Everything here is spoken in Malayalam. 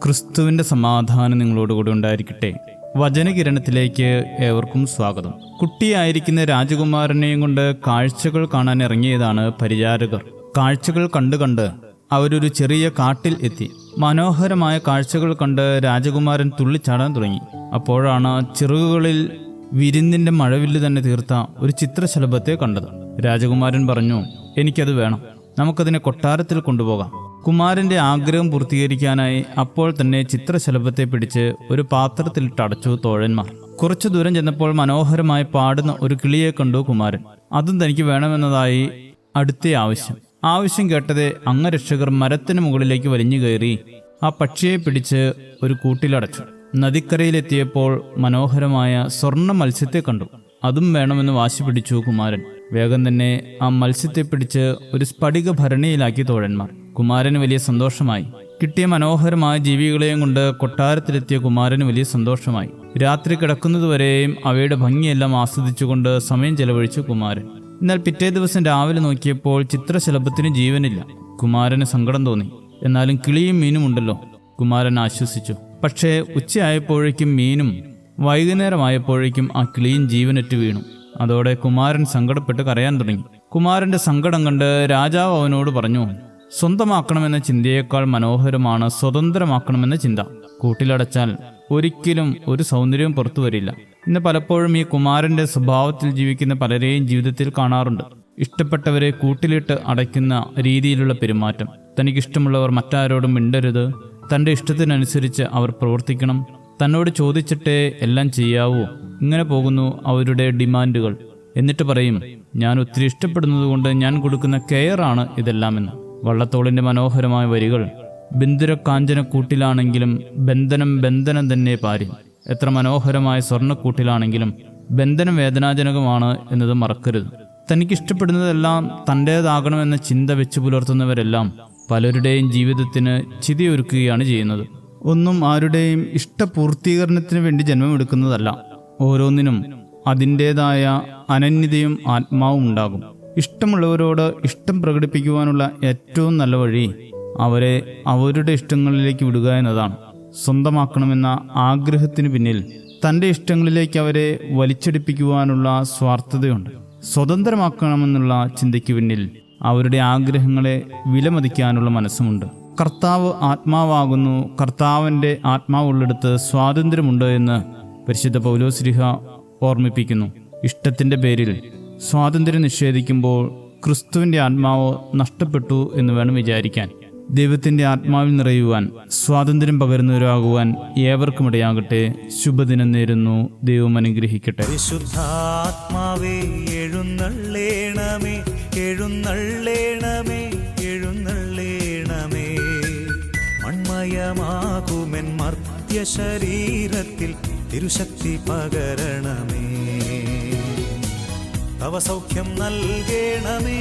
ക്രിസ്തുവിൻ്റെ സമാധാനം നിങ്ങളോടുകൂടി ഉണ്ടായിരിക്കട്ടെ. വചനകിരണത്തിലേക്ക് ഏവർക്കും സ്വാഗതം. കുട്ടിയായിരിക്കുന്ന രാജകുമാരനെയും കൊണ്ട് കാഴ്ചകൾ കാണാൻ ഇറങ്ങിയതാണ് പരിചാരകർ. കാഴ്ചകൾ കണ്ട് അവരൊരു ചെറിയ കാട്ടിൽ എത്തി. മനോഹരമായ കാഴ്ചകൾ കണ്ട് രാജകുമാരൻ തുള്ളിച്ചാടാൻ തുടങ്ങി. അപ്പോഴാണ് ചിറകുകളിൽ വിരുന്നിൻ്റെ മഴവില്ല് തന്നെ തീർത്ത ഒരു ചിത്രശലഭത്തെ കണ്ടത്. രാജകുമാരൻ പറഞ്ഞു, എനിക്കത് വേണം, നമുക്കതിനെ കൊട്ടാരത്തിൽ കൊണ്ടുപോകാം. കുമാരന്റെ ആഗ്രഹം പൂർത്തീകരിക്കാനായി അപ്പോൾ തന്നെ ചിത്രശലഭത്തെ പിടിച്ച് ഒരു പാത്രത്തിലിട്ട് അടച്ചു തോഴന്മാർ. കുറച്ചു ദൂരം ചെന്നപ്പോൾ മനോഹരമായി പാടുന്ന ഒരു കിളിയെ കണ്ടു കുമാരൻ. അതും തനിക്ക് വേണമെന്നതായി അടുത്ത ആവശ്യം കേട്ടത് അംഗരക്ഷകർ മരത്തിന് മുകളിലേക്ക് വലിഞ്ഞു കയറി ആ പക്ഷിയെ പിടിച്ച് ഒരു കൂട്ടിലടച്ചു. നദിക്കരയിലെത്തിയപ്പോൾ മനോഹരമായ സ്വർണ്ണ മത്സ്യത്തെ കണ്ടു. അതും വേണമെന്ന് വാശി പിടിച്ചു കുമാരൻ. വേഗം തന്നെ ആ മത്സ്യത്തെ പിടിച്ച് ഒരു സ്ഫടിക ഭരണിയിലാക്കി തോഴന്മാർ. കുമാരന് വലിയ സന്തോഷമായി. കിട്ടിയ മനോഹരമായ ജീവികളെയും കൊണ്ട് കൊട്ടാരത്തിലെത്തിയ കുമാരന് വലിയ സന്തോഷമായി. രാത്രി കിടക്കുന്നതുവരെയും അവയുടെ ഭംഗിയെല്ലാം ആസ്വദിച്ചുകൊണ്ട് സമയം ചെലവഴിച്ചു കുമാരൻ. എന്നാൽ പിറ്റേ ദിവസം രാവിലെ നോക്കിയപ്പോൾ ചിത്രശലഭത്തിന് ജീവനില്ല. കുമാരന് സങ്കടം തോന്നി. എന്നാലും കിളിയും മീനും ഉണ്ടല്ലോ, കുമാരൻ ആശ്വസിച്ചു. പക്ഷേ ഉച്ചയായപ്പോഴേക്കും മീനും വൈകുന്നേരമായപ്പോഴേക്കും ആ കിളിയും ജീവനറ്റ് വീണു. അതോടെ കുമാരൻ സങ്കടപ്പെട്ട് കരയാൻ തുടങ്ങി. കുമാരന്റെ സങ്കടം കണ്ട് രാജാവ് അവനോട് പറഞ്ഞു, സ്വന്തമാക്കണമെന്ന ചിന്തയേക്കാൾ മനോഹരമാണ് സ്വതന്ത്രമാക്കണമെന്ന ചിന്ത. കൂട്ടിലടച്ചാൽ ഒരിക്കലും ഒരു സൗന്ദര്യവും പുറത്തു വരില്ല. ഇന്ന് പലപ്പോഴും ഈ കുമാരന്റെ സ്വഭാവത്തിൽ ജീവിക്കുന്ന പലരെയും ജീവിതത്തിൽ കാണാറുണ്ട്. ഇഷ്ടപ്പെട്ടവരെ കൂട്ടിലിട്ട് അടയ്ക്കുന്ന രീതിയിലുള്ള പെരുമാറ്റം. തനിക്കിഷ്ടമുള്ളവർ മറ്റാരോടും മിണ്ടരുത്, തൻ്റെ ഇഷ്ടത്തിനനുസരിച്ച് അവർ പ്രവർത്തിക്കണം, തന്നോട് ചോദിച്ചിട്ടേ എല്ലാം ചെയ്യാവൂ. ഇങ്ങനെ പോകുന്നു അവരുടെ ഡിമാൻഡുകൾ. എന്നിട്ട് പറയും, ഞാൻ ഒത്തിരി ഇഷ്ടപ്പെടുന്നത് കൊണ്ട് ഞാൻ കൊടുക്കുന്ന കെയറാണ് ഇതെല്ലാമെന്ന്. വള്ളത്തോളിൻ്റെ മനോഹരമായ വരികൾ, ബിന്ദുരക്കാഞ്ചനക്കൂട്ടിലാണെങ്കിലും ബന്ധനം തന്നെ പാരി. എത്ര മനോഹരമായ സ്വർണ്ണക്കൂട്ടിലാണെങ്കിലും ബന്ധനം വേദനാജനകമാണ് എന്നത് മറക്കരുത്. തനിക്കിഷ്ടപ്പെടുന്നതെല്ലാം തൻ്റേതാകണമെന്ന ചിന്ത വെച്ച് പുലർത്തുന്നവരെല്ലാം പലരുടെയും ജീവിതത്തിന് ചിതയൊരുക്കുകയാണ് ചെയ്യുന്നത്. ഒന്നും ആരുടെയും ഇഷ്ടപൂർത്തീകരണത്തിന് വേണ്ടി ജന്മമെടുക്കുന്നതല്ല. ഓരോന്നിനും അതിൻ്റേതായ അനന്യതയും ആത്മാവും ഉണ്ടാകും. ഇഷ്ടമുള്ളവരോട് ഇഷ്ടം പ്രകടിപ്പിക്കുവാനുള്ള ഏറ്റവും നല്ല വഴി അവരെ അവരുടെ ഇഷ്ടങ്ങളിലേക്ക് വിടുക എന്നതാണ്. സ്വന്തമാക്കണമെന്ന ആഗ്രഹത്തിന് പിന്നിൽ തൻ്റെ ഇഷ്ടങ്ങളിലേക്ക് അവരെ വലിച്ചെടുപ്പിക്കുവാനുള്ള സ്വാർത്ഥതയുണ്ട്. സ്വതന്ത്രമാക്കണമെന്നുള്ള ചിന്തയ്ക്ക് പിന്നിൽ അവരുടെ ആഗ്രഹങ്ങളെ വിലമതിക്കാനുള്ള മനസ്സുമുണ്ട്. കർത്താവ് ആത്മാവാകുന്നു, കർത്താവിൻ്റെ ആത്മാവുള്ളിടത്ത് സ്വാതന്ത്ര്യമുണ്ട് എന്ന് പരിശുദ്ധ പൗലോസ്ലീഹ ഓർമ്മിപ്പിക്കുന്നു. ഇഷ്ടത്തിൻ്റെ പേരിൽ സ്വാതന്ത്ര്യം നിഷേധിക്കുമ്പോൾ ക്രിസ്തുവിൻ്റെ ആത്മാവ് നഷ്ടപ്പെട്ടു എന്ന് വേണം വിചാരിക്കാൻ. ദൈവത്തിൻ്റെ ആത്മാവിൽ നിറയുവാൻ, സ്വാതന്ത്ര്യം പകരുന്നവരാകുവാൻ ഏവർക്കും ഇടയാകട്ടെ. ശുഭദിനം നേരുന്നു. ദൈവം അനുഗ്രഹിക്കട്ടെ. പരിശുദ്ധാത്മാവേ എഴുന്നള്ളേണമേ, എഴുന്നള്ളേണമേ, എഴുന്നള്ളേണമേ. മൺമയമാകുമെൻ മർത്യ ശരീരത്തിൽ തിരുശക്തി പകരണമേ. തവ സൗഖ്യം നൽകേണമേ.